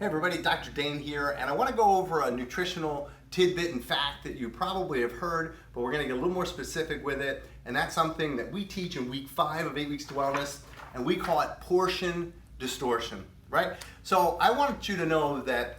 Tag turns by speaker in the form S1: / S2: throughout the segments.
S1: Hey everybody, Dr. Dane here, and I want to go over a nutritional tidbit and fact that you probably have heard, but we're going to get a little more specific with it, and that's something that we teach in week 5 of 8 Weeks to Wellness, and we call it portion distortion, right? So I want you to know that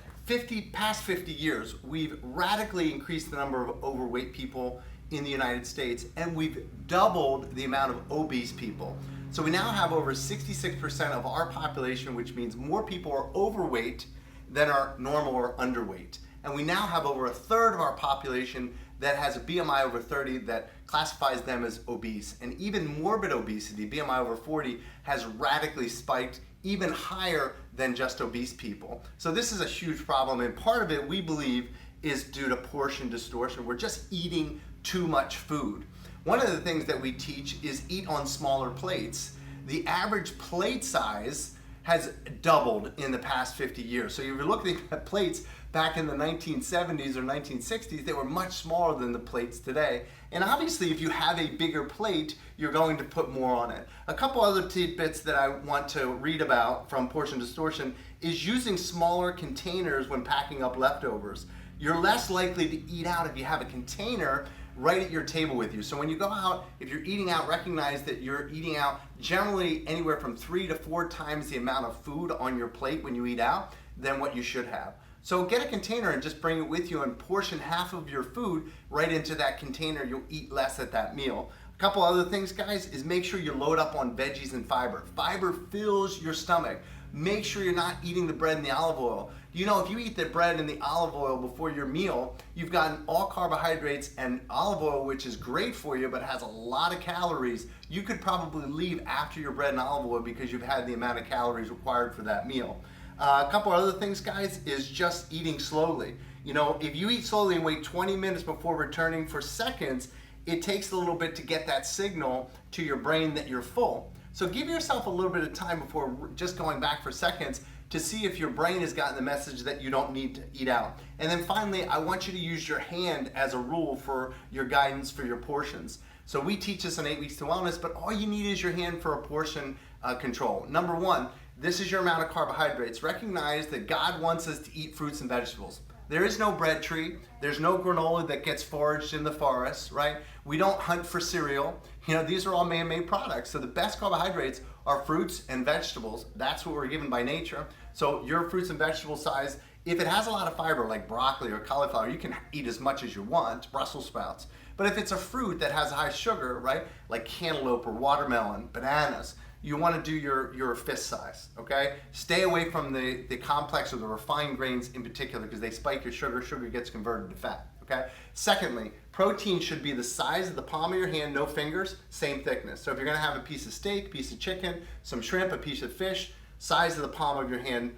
S1: past 50 years, we've radically increased the number of overweight people in the United States, and we've doubled the amount of obese people. So we now have over 66% of our population, which means more people are overweight than are normal or underweight. And we now have over a third of our population that has a BMI over 30 that classifies them as obese. And even morbid obesity, BMI over 40, has radically spiked even higher than just obese people. So this is a huge problem, and part of it, we believe, is due to portion distortion. We're just eating too much food. One of the things that we teach is eat on smaller plates. The average plate size has doubled in the past 50 years. So if you're looking at plates back in the 1970s or 1960s, they were much smaller than the plates today. And obviously, if you have a bigger plate, you're going to put more on it. A couple other tidbits that I want to read about from portion distortion is using smaller containers when packing up leftovers. You're less likely to eat out if you have a container right at your table with you. So when you go out, if you're eating out, recognize that you're eating out generally anywhere from 3 to 4 times the amount of food on your plate when you eat out than what you should have. So get a container and just bring it with you and portion half of your food right into that container. You'll eat less at that meal. A couple other things, guys, is make sure you load up on veggies and fiber. Fiber fills your stomach. Make sure you're not eating the bread and the olive oil. You know, if you eat the bread and the olive oil before your meal, you've gotten all carbohydrates and olive oil, which is great for you, but has a lot of calories. You could probably leave after your bread and olive oil because you've had the amount of calories required for that meal. A couple other things, guys, is just eating slowly. You know, if you eat slowly and wait 20 minutes before returning for seconds, it takes a little bit to get that signal to your brain that you're full. So give yourself a little bit of time before just going back for seconds to see if your brain has gotten the message that you don't need to eat out. And then finally, I want you to use your hand as a rule for your guidance for your portions. So we teach this in 8 Weeks to Wellness, but all you need is your hand for a portion control. Number 1, this is your amount of carbohydrates. Recognize that God wants us to eat fruits and vegetables. There is no bread tree. There's no granola that gets foraged in the forest, right? We don't hunt for cereal. You know, these are all man-made products. So the best carbohydrates are fruits and vegetables. That's what we're given by nature. So your fruits and vegetable size, if it has a lot of fiber like broccoli or cauliflower, you can eat as much as you want, Brussels sprouts. But if it's a fruit that has high sugar, right, like cantaloupe or watermelon, bananas, you want to do your fist size, okay? Stay away from the complex or the refined grains in particular because they spike your sugar. Sugar gets converted to fat, okay? Secondly, protein should be the size of the palm of your hand, no fingers, same thickness. So if you're going to have a piece of steak, piece of chicken, some shrimp, a piece of fish, size of the palm of your hand,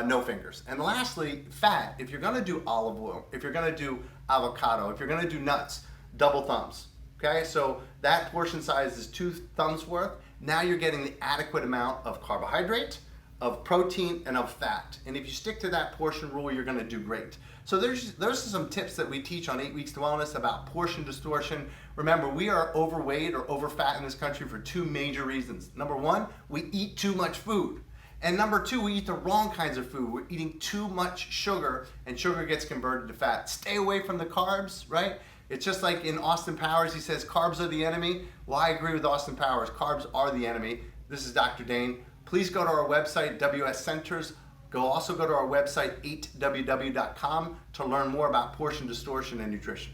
S1: no fingers. And lastly, fat. If you're going to do olive oil, if you're going to do avocado, if you're going to do nuts, double thumbs. Okay, so that portion size is 2 thumbs worth. Now you're getting the adequate amount of carbohydrate, of protein, and of fat. And if you stick to that portion rule, you're going to do great. So those are some tips that we teach on 8 Weeks to Wellness about portion distortion. Remember, we are overweight or overfat in this country for 2 major reasons. Number 1, we eat too much food. And number 2, we eat the wrong kinds of food. We're eating too much sugar, and sugar gets converted to fat. Stay away from the carbs, right? It's just like in Austin Powers, he says carbs are the enemy. Well, I agree with Austin Powers. Carbs are the enemy. This is Dr. Dane. Please go to our website, WS Centers. Also go to our website, 8ww.com, to learn more about portion distortion and nutrition.